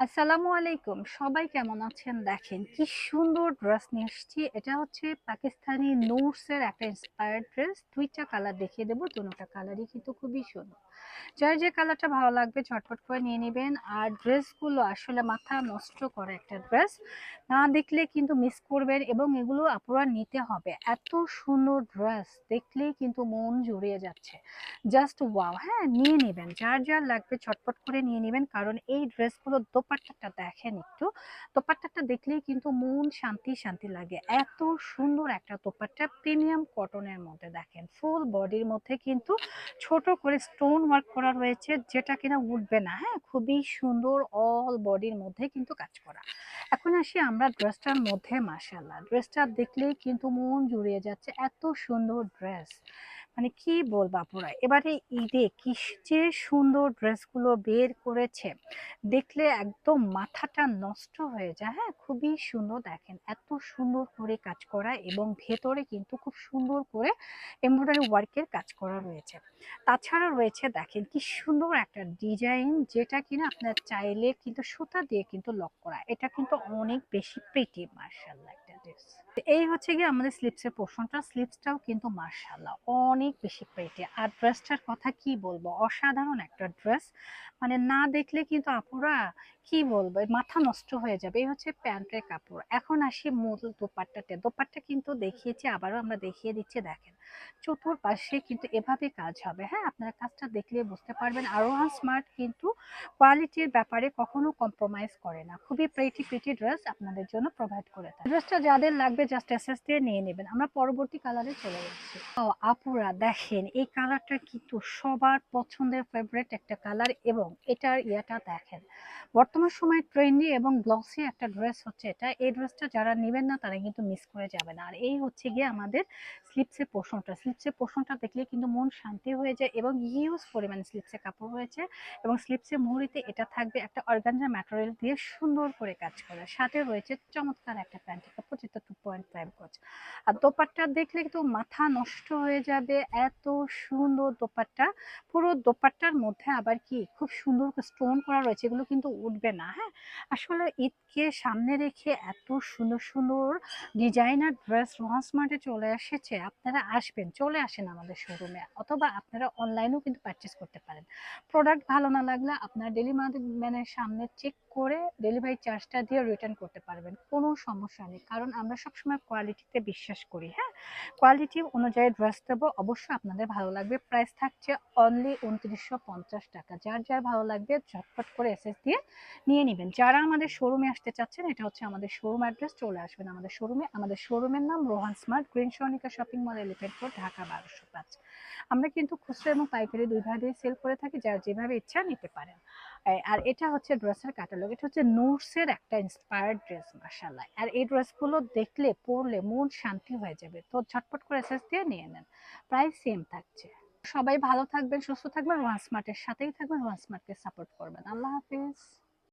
আসসালামু আলাইকুম, সবাই কেমন আছেন? দেখেন কি সুন্দর ড্রেস নিয়ে এসেছি। এটা হচ্ছে পাকিস্তানি নুটস এর একটা ইন্সপায়ার্ড ড্রেস। দুইটা কালার দেখিয়ে দেবো, দুটোটা কালারই কিন্তু খুবই সুন্দর। যার যে কালারটা ভালো লাগবে ঝটপট করে নিয়ে নেবেন। আর ড্রেসগুলো আসলে মাথা নষ্ট করে একটা ড্রেস, না দেখলে কিন্তু মিস করবেন, এবং এগুলো আপুরা নিতে হবে। এত সুন্দর ড্রেস দেখলেই কিন্তু মন জুড়িয়ে যাচ্ছে। Just wow! হ্যাঁ, নিয়ে নিবেন। যার যার লাগবে ছটপট করে নিয়ে নিবেন, কারণ এই ড্রেসগুলোর দোপাট্টাটা দেখেন একটু। দোপাট্টাটা দেখলেই কিন্তু মন শান্তি শান্তি লাগে। এত সুন্দর একটা দোপাট্টা, প্রিমিয়াম কটনের মধ্যে। দেখেন ফুল বডির মধ্যে কিন্তু ছোট করে স্টোন ওয়ার্ক করা রয়েছে, যেটা কিনা উঠবে না। হ্যাঁ, খুবই সুন্দর, অল বডির মধ্যে কিন্তু কাজ করা। এখন আসি আমরা ড্রেসটার মধ্যে। মাশাআল্লাহ, ড্রেসটা দেখলেই কিন্তু মন জুড়িয়ে যাচ্ছে। এত সুন্দর ড্রেস, মানে কি বলবো আপুরা, এবারে ঈদে কি যে সুন্দর ড্রেসগুলো বের করেছে, দেখলে একদম মাথাটা নষ্ট হয়ে যায়। হ্যাঁ, খুবই সুন্দর। দেখেন এত সুন্দর করে কাজ করা, এবং ভেতরে কিন্তু খুব সুন্দর করে এমব্রয়ডারি ওয়ার্কের কাজ করা রয়েছে। তাছাড়া রয়েছে দেখেন কি সুন্দর একটা ডিজাইন, যেটা কিনা আপনার চাইলে কিন্তু সুতা দিয়ে কিন্তু লক করা। এটা কিন্তু অনেক বেশি প্রিটি, মার্শাল্লাহ একটা ড্রেস। এই হচ্ছে গিয়ে আমাদের স্লিপসের পোর্শনটা। স্লিপসটাও কিন্তু মার্শাল্লাহ অনেক বেশি প্রিটি। আর ড্রেসটার কথা কি বলবো, অসাধারণ একটা ড্রেস। মানে না দেখলে কিন্তু আপুরা কি বলবো, মাথা নষ্ট হয়ে যাবে। এই হচ্ছে প্যান্টের কাপড়। এখন আসি মূল দোপাট্টাতে। দোপাট্টা কিন্তু দেখিয়েছি, আবারও আমরা দেখিয়ে দিচ্ছি। দেখেন চতুর্পাশে কিন্তু এভাবে কাজ হবে। হ্যাঁ, আপনারা কাজটা দেখলে বুঝতে পারবেন। আরোহান স্মার্ট কিন্তু কোয়ালিটির ব্যাপারে কখনো কম্প্রোমাইজ করে না। খুবই প্রিটি প্রিটি ড্রেস আপনাদের জন্য প্রোভাইড করে থাকে। ড্রেসটা যাদের লাগবে জাস্ট এসএস দিয়ে নিয়ে নেবেন। আমরা পরবর্তী কালারে চলে যাচ্ছি। ও আপুরা দেখেন, এই কালারটা কিন্তু সবার পছন্দের ফেভারিট একটা কালার, এবং এটার ইয়াটা দেখেন। বর্তমান সময় ট্রেন্ডি এবং গ্লসি একটা ড্রেস হচ্ছে এটা। এই ড্রেসটা যারা নেবেন না তারা কিন্তু মিস করে যাবেন। আর এই হচ্ছে গিয়ে আমাদের স্লিপসের পোর্শনটা। স্লিপসের পোর্শনটা দেখলে কিন্তু মন শান্তি হয়ে যায়, এবং হিউজ পরিমাণে স্লিপসের কাপড় রয়েছে। এবং স্লিপসের মুহুরিতে এটা থাকবে একটা অর্গানজা ম্যাটেরিয়াল দিয়ে সুন্দর করে কাজ করা। সাথে রয়েছে চমৎকার একটা প্যান্টের কাপড়, যেটা 2.5 গজ। আর দোপাট্টা দেখলে কিন্তু মাথা নষ্ট হয়ে যাবে, এত সুন্দর দোপাট্টা। পুরো দোপাট্টার মধ্যে আবার কি খুব সুন্দর স্টোন করা রয়েছে, এগুলো কিন্তু উঠবে না। হ্যাঁ, আসলে ঈদকে সামনে রেখে এত সুন্দর সুন্দর ডিজাইনার ড্রেস রোহান স্মার্টে চলে এসেছে। আপনারা আসবেন, চলে আসেন আমাদের শোরুমে, অথবা আপনারা অনলাইনেও কিন্তু পারচেস করতে পারেন। প্রোডাক্ট ভালো না লাগলে আপনার ডেলিভারি ম্যানের সামনে চেক করে ডেলিভারি চার্জটা দিয়ে রিটার্ন করতে পারবেন, কোনো সমস্যা নেই। কারণ আমরা সবসময় কোয়ালিটিতে বিশ্বাস করি। হ্যাঁ, কোয়ালিটি অনুযায়ী ড্রেস দেবো, অবশ্যই আপনাদের ভালো লাগবে। প্রাইস থাকছে অনলি 2950 টাকা। যার যার ভালো লাগবে ঝটপট করে এসএস দিয়ে নিয়ে নেবেন। যারা আমাদের শোরুমে আসতে চাচ্ছেন, এটা হচ্ছে আমাদের শোরুম অ্যাড্রেস, চলে আসবেন আমাদের শোরুমে। আমাদের শোরুমের নাম Rohan smart, green Sonica shopping mall, elephant road, Dhaka 1205। আমরা কিন্তু খুচরা এবং পাইকারি দুই ভাবে সেল করে থাকি, যার যেভাবে ইচ্ছা নিতে পারেন। আর এটা হচ্ছে ড্রেসের ক্যাটালগ। এটা হচ্ছে নুটসের একটা ইন্সপায়ার্ড ড্রেস, মাশাআল্লাহ। আর এই ড্রেসগুলো দেখলে পরলে মন শান্তি হয়ে যাবে। তো ঝটপট করে এসএস দিয়ে নিয়ে নেন, প্রাইস সেম থাকছে। সবাই ভালো থাকবেন, সুস্থ থাকবেন, রোহান স্মার্টের সাথেই থাকবেন, রোহান স্মার্টকে সাপোর্ট করবেন। আল্লাহ হাফিজ।